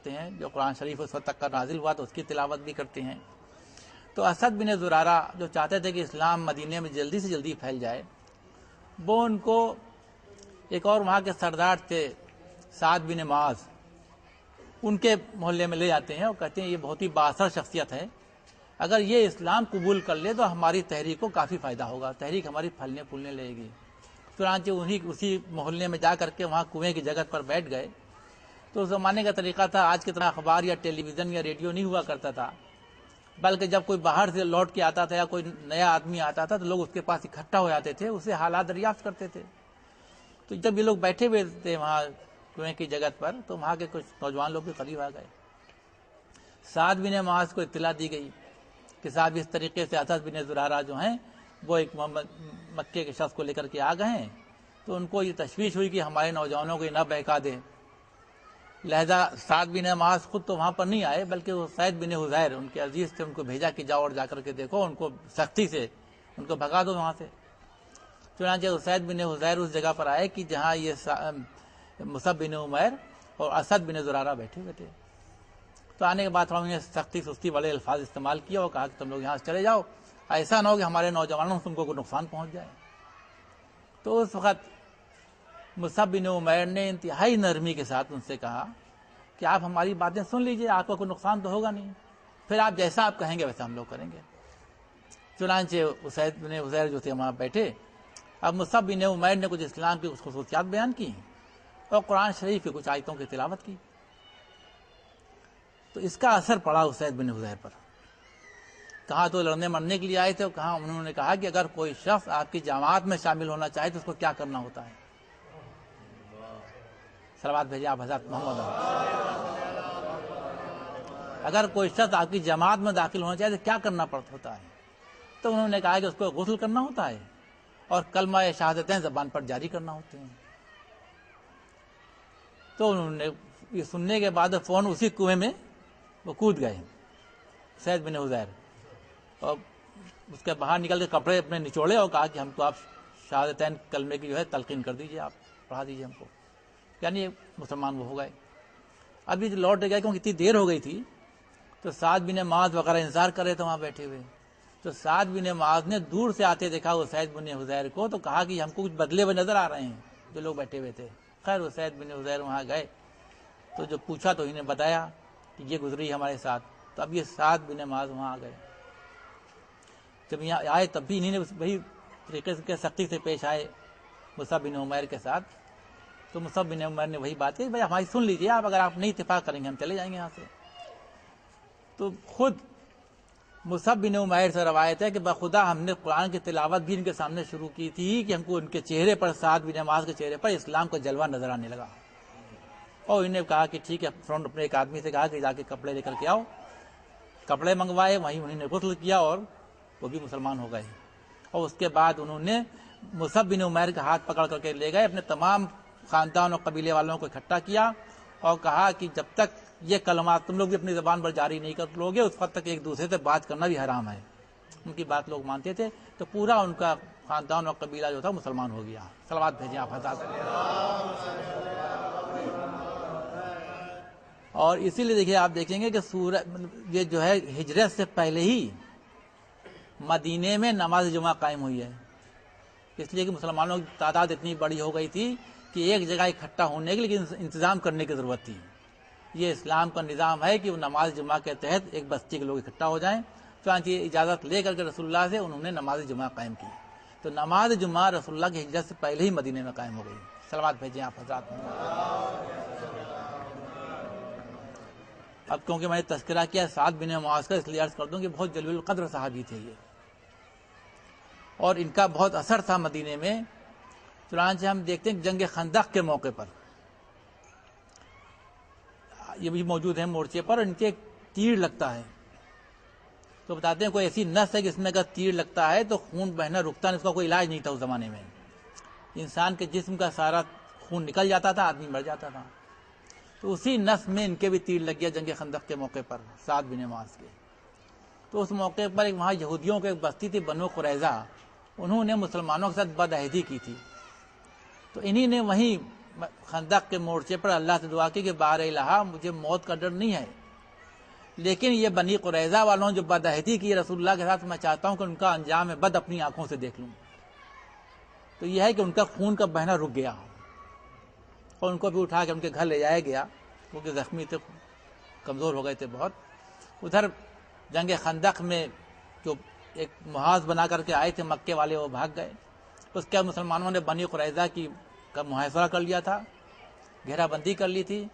کرتے ہیں، جو قرآن شریف اس وقت تک کا نازل ہوا تو اس کی تلاوت بھی کرتے ہیں۔ تو اسد بن زرارہ جو چاہتے تھے کہ اسلام مدینے میں جلدی سے جلدی پھیل جائے، وہ ان کو ایک اور وہاں کے سردار تھے سعد بن معاذ، ان کے محلے میں لے جاتے ہیں اور کہتے ہیں یہ بہت ہی بااثر شخصیت ہے، اگر یہ اسلام قبول کر لے تو ہماری تحریک کو کافی فائدہ ہوگا، تحریک ہماری پھلنے پھولنے لگے گی۔ چنانچہ اسی محلے میں جا کر کے وہاں کنویں کی جگہ پر بیٹھ گئے۔ تو اس زمانے کا طریقہ تھا، آج کی طرح اخبار یا ٹیلی ویژن یا ریڈیو نہیں ہوا کرتا تھا، بلکہ جب کوئی باہر سے لوٹ کے آتا تھا یا کوئی نیا آدمی آتا تھا تو لوگ اس کے پاس اکٹھا ہو جاتے تھے، اسے حالات دریافت کرتے تھے۔ تو جب یہ لوگ بیٹھے ہوئے تھے وہاں کنویں کی جگہ پر تو وہاں کے کچھ نوجوان لوگ بھی قریب آ گئے۔ سعد بن معاذ کو اطلاع دی گئی کہ صاحب اس طریقے سے اسد بن زرارہ جو ہیں وہ ایک مکے کے شخص کو لے کر کے آ گئے ہیں۔ تو ان کو یہ تشویش ہوئی کہ ہمارے نوجوانوں کو یہ نہ بہکا دے، لہذا سعد بن معاذ خود تو وہاں پر نہیں آئے، بلکہ وہ سعید بن حذیر ان کے عزیز تھے، ان کو بھیجا کہ جاؤ اور جا کر کے دیکھو، ان کو سختی سے ان کو بھگا دو وہاں سے۔ چنانچہ سعید بن حذیر اس جگہ پر آئے کہ جہاں یہ مصعب بن عمیر اور اسد بن زرارہ بیٹھے ہوئے تھے۔ تو آنے کے بعد انہوں نے سختی سستی والے الفاظ استعمال کیا اور کہا کہ تم لوگ یہاں سے چلے جاؤ، ایسا نہ ہو کہ ہمارے نوجوانوں سے تم کو کوئی نقصان پہنچ جائے۔ تو اس وقت مصعب بن عمیر نے انتہائی نرمی کے ساتھ ان سے کہا کہ آپ ہماری باتیں سن لیجئے، آپ کو کوئی نقصان تو ہوگا نہیں، پھر آپ جیسا آپ کہیں گے ویسا ہم لوگ کریں گے۔ چنانچہ اسید بن حذیر جو تھے وہاں بیٹھے، اب مصعب بن عمیر نے کچھ اسلام کی کچھ خصوصیات بیان کی اور قرآن شریف کی کچھ آیتوں کی تلاوت کی۔ تو اس کا اثر پڑا اسید بن حذیر پر، کہاں تو لڑنے مرنے کے لیے آئے تھے اور کہاں انہوں نے کہا کہ اگر کوئی شخص آپ کی جماعت میں شامل ہونا چاہے تو اس کو کیا کرنا ہوتا ہے۔ صلوات بھیجیں آپ حضرت محمد۔ اگر کوئی شخص آپ کی جماعت میں داخل ہونا چاہے تو کیا کرنا ہوتا ہے؟ تو انہوں نے کہا کہ اس کو غسل کرنا ہوتا ہے اور کلمہ شہادتین زبان پر جاری کرنا ہوتے ہیں۔ تو انہوں نے یہ سننے کے بعد فوراً اسی کنویں میں وہ کود گئے سعید بن حذیر، اور اس کے باہر نکل کے کپڑے اپنے نچوڑے اور کہا کہ ہم کو آپ شہادتین کلمے کی جو ہے تلقین کر دیجئے، آپ پڑھا دیجئے ہم کو، یعنی مسلمان وہ ہو گئے۔ ابھی لوٹ گئے کیونکہ اتنی دیر ہو گئی تھی تو سعد بن معاذ وغیرہ انتظار کر رہے تھے وہاں بیٹھے ہوئے۔ تو سعد بن معاذ نے دور سے آتے دیکھا وہ سعید بن حذیر کو، تو کہا کہ ہم کو کچھ بدلے ہوئے نظر آ رہے ہیں جو لوگ بیٹھے ہوئے تھے۔ خیر وہ سعید بن حذیر وہاں گئے تو جو پوچھا تو انہیں بتایا کہ یہ گزری ہمارے ساتھ۔ تو اب یہ سعد بن معاذ وہاں آ گئے، جب یہاں آئے تب بھی انہیں نے وہی طریقے سے سختی سے پیش آئے مصعب بن عمیر کے ساتھ۔ تو مصعب بن عمیر نے وہی بات ہے، بھائی ہماری سن لیجیے آپ، اگر آپ نہیں اتفاق کریں گے ہم چلے جائیں گے یہاں سے۔ تو خود مصعب بن عمیر سے روایت ہے کہ بخدا ہم نے قرآن کی تلاوت بھی ان کے سامنے شروع کی تھی کہ ہم کو ان کے چہرے پر، سعد بن معاذ کے چہرے پر اسلام کا جلوہ نظر آنے لگا، اور انہیں کہا کہ ٹھیک ہے، فورن اپنے ایک آدمی سے کہا کہ جا کے کپڑے لے کر کے آؤ، کپڑے منگوائے، وہیں انہوں نے غسل کیا اور وہ بھی مسلمان ہو گئے۔ اور اس کے بعد انہوں نے مصعب بن عمیر کا ہاتھ پکڑ کر کے لے گئے، اپنے تمام خاندان اور قبیلے والوں کو اکٹھا کیا اور کہا کہ جب تک یہ کلمات تم لوگ بھی اپنی زبان پر جاری نہیں کر لوگے اس وقت تک ایک دوسرے سے بات کرنا بھی حرام ہے۔ ان کی بات لوگ مانتے تھے، تو پورا ان کا خاندان اور قبیلہ جو تھا مسلمان ہو گیا۔ صلوات بھیجیں آپ حضرات۔ اور اسی لیے دیکھیے، آپ دیکھیں گے کہ یہ جو ہے ہجرت سے پہلے ہی مدینے میں نماز جمعہ قائم ہوئی ہے، اس لیے کہ مسلمانوں کی تعداد اتنی بڑی ہو گئی تھی کہ ایک جگہ اکٹھا ہونے کے لیے انتظام کرنے کی ضرورت تھی۔ یہ اسلام کا نظام ہے کہ وہ نماز جمعہ کے تحت ایک بستی کے لوگ اکٹھا ہو جائیں، چنانچہ اجازت لے کر کے رسول اللہ سے انہوں نے نماز جمعہ قائم کی۔ تو نماز جمعہ رسول اللہ کی ہجرت سے پہلے ہی مدینے میں قائم ہو گئی۔ صلوات بھیجیں آپ حضرات۔ اب کیونکہ میں نے تذکرہ کیا سعد بن معاذ کا، اس لیے عرض کر دوں کہ بہت جلیل القدر صحابی تھے یہ، اور ان کا بہت اثر تھا مدینے میں۔ چنانچہ ہم دیکھتے ہیں جنگ خندق کے موقع پر یہ بھی موجود ہیں مورچے پر، ان کے تیر لگتا ہے تو بتاتے ہیں کوئی ایسی نس ہے کہ اس میں اگر تیر لگتا ہے تو خون بہنا رکتا نہیں، اس کا کوئی علاج نہیں تھا اس زمانے میں، انسان کے جسم کا سارا خون نکل جاتا تھا، آدمی مر جاتا تھا۔ تو اسی نس میں ان کے بھی تیر لگ گیا جنگ خندق کے موقع پر سعد بن معاذ کے۔ تو اس موقع پر وہاں یہودیوں کی ایک بستی تھی بنو قریظہ، انہوں نے مسلمانوں کے ساتھ بدعہدی کی تھی، تو انہی نے وہیں خندق کے مورچے پر اللہ سے دعا کی کہ بار الہ مجھے موت کا ڈر نہیں ہے، لیکن یہ بنی قریظہ والوں جو بدعہدی کی رسول اللہ کے ساتھ، میں چاہتا ہوں کہ ان کا انجام بد اپنی آنکھوں سے دیکھ لوں۔ تو یہ ہے کہ ان کا خون کا بہنا رک گیا اور ان کو بھی اٹھا کے ان کے گھر لے جایا گیا، کیونکہ زخمی تھے، کمزور ہو گئے تھے بہت۔ ادھر جنگ خندق میں جو ایک محاذ بنا کر کے آئے تھے مکے والے، وہ بھاگ گئے۔ اس کے مسلمانوں نے بنی قریظہ کا محاصرہ کر لیا تھا، گھیرا بندی کر لی تھی۔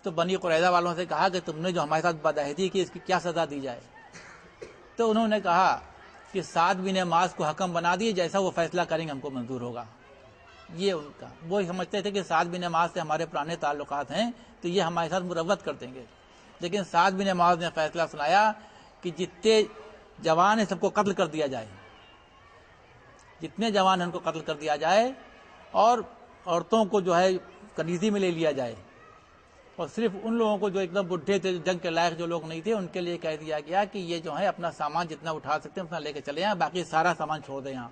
تو بنی قریظہ والوں سے کہا کہ تم نے جو ہمارے ساتھ بدعہدی کی، اس کی کیا سزا دی جائے؟ تو انہوں نے کہا کہ سعد بن معاذ کو حکم بنا دیے، جیسا وہ فیصلہ کریں گے ہم کو منظور ہوگا۔ یہ ان کا، وہ سمجھتے تھے کہ سعد بن معاذ سے ہمارے پرانے تعلقات ہیں تو یہ ہمارے ساتھ مروت کر دیں گے، لیکن سعد بن معاذ نے فیصلہ سنایا کہ جتنے جوان ہیں سب کو قتل کر دیا جائے، جتنے جوان ہیں ان کو قتل کر دیا جائے، اور عورتوں کو جو ہے کنیزی میں لے لیا جائے، اور صرف ان لوگوں کو جو ایک دم بڈھے تھے، جنگ کے لائق جو لوگ نہیں تھے، ان کے لیے کہہ دیا گیا کہ یہ جو ہے اپنا سامان جتنا اٹھا سکتے ہیں اتنا لے کے چلے جائیں، باقی سارا سامان چھوڑ دیں یہاں۔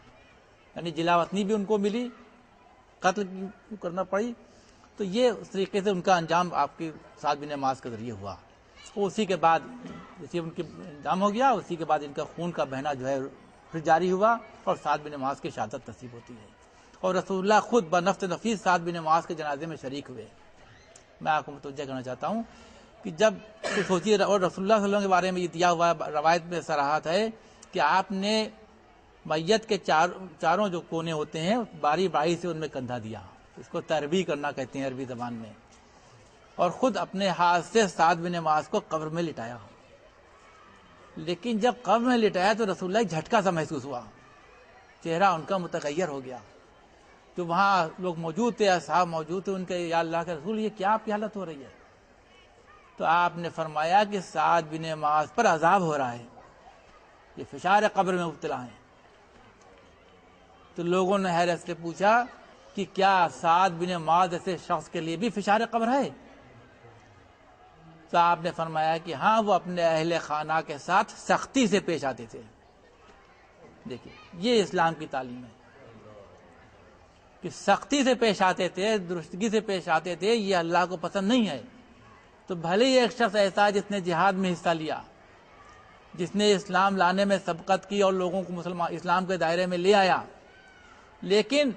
یعنی جلاوطنی بھی ان کو ملی، قتل کرنا پڑی۔ تو یہ اس طریقے سے ان کا انجام آپ کی سعد بن معاذ کے ذریعے ہوا۔ اسی کے بعد اسی ان کے انجام ہو گیا، اسی کے بعد ان کا خون کا بہنا جو ہے پھر جاری ہوا اور سعد بن معاذ کی شہادت نصیب ہوتی ہے، اور رسول اللہ خود بنفس نفیس سعد بن معاذ کے جنازے میں شریک ہوئے۔ میں آپ کو متوجہ کرنا چاہتا ہوں کہ جب سوچیے، اور رسول اللہ صلی اللہ علیہ وسلم کے بارے میں یہ دیا ہوا روایت میں صراحت ہے کہ آپ نے میت کے چاروں جو کونے ہوتے ہیں باری باری سے ان میں کندھا دیا، اس کو تربیع کرنا کہتے ہیں عربی زبان میں، اور خود اپنے ہاتھ سے سعد بن معاذ کو قبر میں لٹایا۔ لیکن جب قبر میں لٹایا تو رسول اللہ ایک جھٹکا سا محسوس ہوا، چہرہ ان کا متغیر ہو گیا۔ جو وہاں لوگ موجود تھے، اصحاب موجود تھے، ان کے یا اللہ کے رسول یہ کیا آپ کی حالت ہو رہی ہے؟ تو آپ نے فرمایا کہ سعد بن معاذ پر عذاب ہو رہا ہے، یہ فشار قبر میں مبتلا ہیں۔ تو لوگوں نے حیرت سے پوچھا کہ کیا سعد بن معاذ ایسے شخص کے لیے بھی فشار قبر ہے؟ تو آپ نے فرمایا کہ ہاں، وہ اپنے اہل خانہ کے ساتھ سختی سے پیش آتے تھے۔ دیکھیے یہ اسلام کی تعلیم ہے کہ سختی سے پیش آتے تھے، درستگی سے پیش آتے تھے، یہ اللہ کو پسند نہیں ہے۔ تو بھلے ہی ایک شخص ایسا ہے جس نے جہاد میں حصہ لیا، جس نے اسلام لانے میں سبقت کی اور لوگوں کو اسلام کے دائرے میں لے آیا، لیکن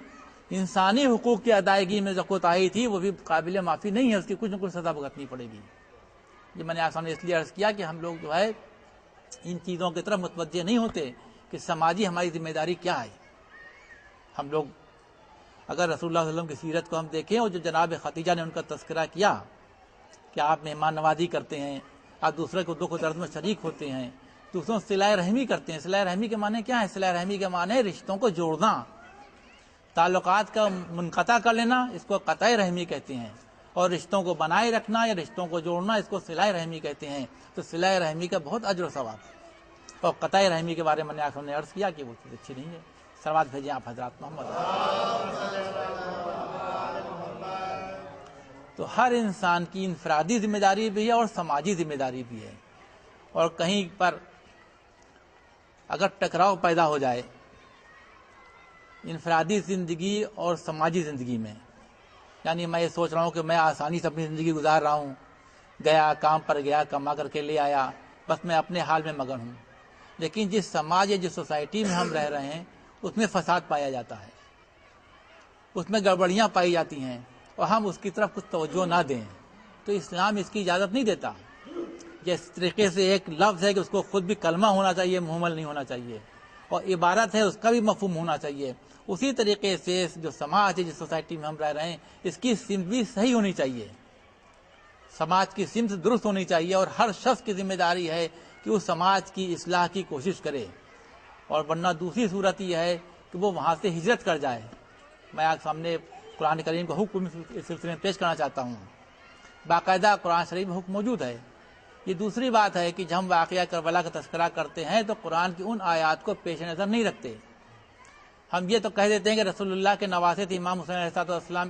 انسانی حقوق کی ادائیگی میں جو کوتاہی تھی وہ بھی قابل معافی نہیں ہے، اس کی کچھ نہ کچھ سزا بھگتنی پڑے گی۔ یہ میں نے آسان اس لیے عرض کیا کہ ہم لوگ جو ہے ان چیزوں کی طرف متوجہ نہیں ہوتے کہ سماجی ہماری ذمہ داری کیا ہے۔ ہم لوگ اگر رسول اللہ صلی اللہ علیہ وسلم کی سیرت کو ہم دیکھیں، اور جو جناب خدیجہ نے ان کا تذکرہ کیا کہ آپ مہمان نوازی کرتے ہیں، آپ دوسرے کو دکھ و درد میں شریک ہوتے ہیں، دوسروں سے صلہ رحمی کرتے ہیں۔ صلہ رحمی کے معنی کیا ہے؟ صلہ رحمی کے معنی رشتوں کو جوڑنا، تعلقات کا منقطع کر لینا، اس کو قطع رحمی کہتے ہیں، اور رشتوں کو بنائے رکھنا یا رشتوں کو جوڑنا، اس کو صلہ رحمی کہتے ہیں۔ تو صلہ رحمی کا بہت اجر و ثواب ہے، اور قطع رحمی کے بارے میں آپ نے عرض کیا کہ وہ چیز اچھی نہیں ہے۔ صلوات بھیجیں آپ حضرات محمد۔ تو ہر انسان کی انفرادی ذمہ داری بھی ہے اور سماجی ذمہ داری بھی ہے، اور کہیں پر اگر ٹکراؤ پیدا ہو جائے انفرادی زندگی اور سماجی زندگی میں، یعنی میں یہ سوچ رہا ہوں کہ میں آسانی سے اپنی زندگی گزار رہا ہوں، گیا کام پر گیا، کما کر کے لے آیا، بس میں اپنے حال میں مگن ہوں، لیکن جس سماج یا جس سوسائٹی میں ہم رہ رہے ہیں اس میں فساد پایا جاتا ہے، اس میں گڑبڑیاں پائی جاتی ہیں، اور ہم اس کی طرف کچھ توجہ نہ دیں، تو اسلام اس کی اجازت نہیں دیتا۔ جس طریقے سے ایک لفظ ہے کہ اس کو خود بھی کلمہ ہونا چاہیے، محمل نہیں ہونا چاہیے، اور عبارت ہے اس کا بھی مفہوم ہونا چاہیے، اسی طریقے سے جو سماج ہے، جس سوسائٹی میں ہم رہ رہے ہیں، اس کی سمت بھی صحیح ہونی چاہیے، سماج کی سمت درست ہونی چاہیے، اور ہر شخص کی ذمہ داری ہے کہ اس سماج کی اصلاح کی کوشش کرے، اور ورنہ دوسری صورت یہ ہے کہ وہ وہاں سے ہجرت کر جائے۔ میں آپ سامنے قرآن کریم کا حکم اس سلسلے میں پیش کرنا چاہتا ہوں، باقاعدہ قرآن شریف میں حکم موجود ہے۔ یہ دوسری بات ہے کہ جب ہم واقعہ کربلا کا تذکرہ کرتے ہیں تو قرآن کی ان آیات کو پیش نظر نہیں رکھتے، ہم یہ تو کہہ دیتے ہیں کہ رسول اللہ کے نواسے تھے امام حسین علیہ السلام،